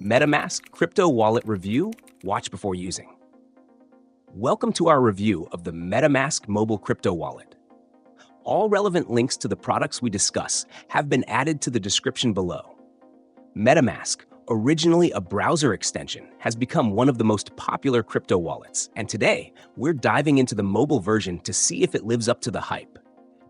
MetaMask Crypto Wallet Review, Watch Before Using. Welcome to our review of the MetaMask Mobile Crypto Wallet. All relevant links to the products we discuss have been added to the description below. MetaMask, originally a browser extension, has become one of the most popular crypto wallets, and today we're diving into the mobile version to see if it lives up to the hype.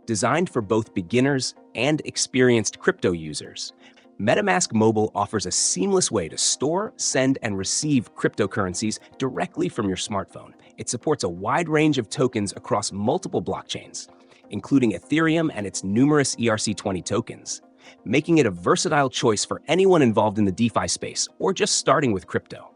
Designed for both beginners and experienced crypto users, MetaMask Mobile offers a seamless way to store, send, and receive cryptocurrencies directly from your smartphone. It supports a wide range of tokens across multiple blockchains, including Ethereum and its numerous ERC20 tokens, making it a versatile choice for anyone involved in the DeFi space or just starting with crypto.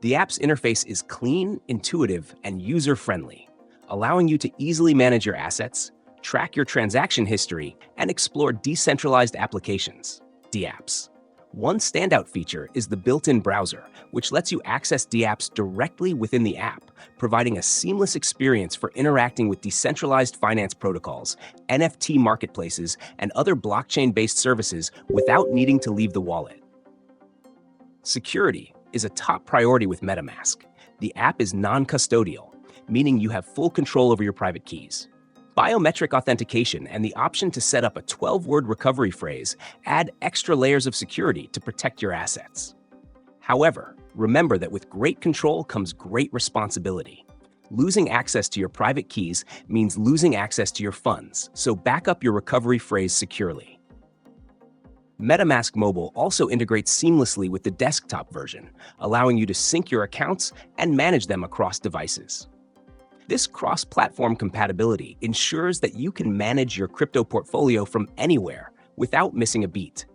The app's interface is clean, intuitive, and user-friendly, allowing you to easily manage your assets, track your transaction history, and explore decentralized applications, dApps. One standout feature is the built-in browser, which lets you access dApps directly within the app, providing a seamless experience for interacting with decentralized finance protocols, NFT marketplaces, and other blockchain-based services without needing to leave the wallet. Security is a top priority with MetaMask. The app is non-custodial, meaning you have full control over your private keys. Biometric authentication and the option to set up a 12-word recovery phrase add extra layers of security to protect your assets. However, remember that with great control comes great responsibility. Losing access to your private keys means losing access to your funds, so back up your recovery phrase securely. MetaMask Mobile also integrates seamlessly with the desktop version, allowing you to sync your accounts and manage them across devices. This cross-platform compatibility ensures that you can manage your crypto portfolio from anywhere without missing a beat.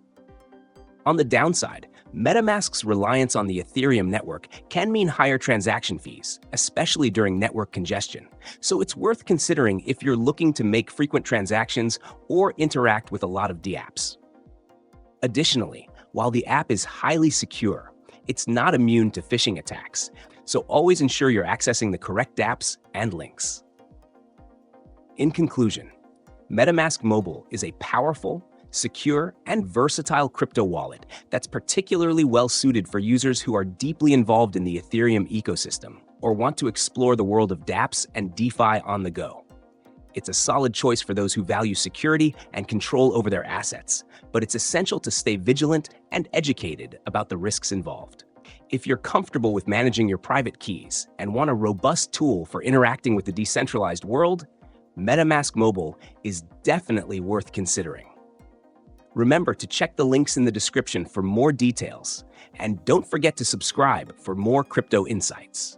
On the downside, MetaMask's reliance on the Ethereum network can mean higher transaction fees, especially during network congestion, so it's worth considering if you're looking to make frequent transactions or interact with a lot of dApps. Additionally, while the app is highly secure, it's not immune to phishing attacks, so always ensure you're accessing the correct dApps and links. In conclusion, MetaMask Mobile is a powerful, secure, and versatile crypto wallet that's particularly well-suited for users who are deeply involved in the Ethereum ecosystem or want to explore the world of dApps and DeFi on the go. It's a solid choice for those who value security and control over their assets, but it's essential to stay vigilant and educated about the risks involved. If you're comfortable with managing your private keys and want a robust tool for interacting with the decentralized world, MetaMask Mobile is definitely worth considering. Remember to check the links in the description for more details, and don't forget to subscribe for more crypto insights.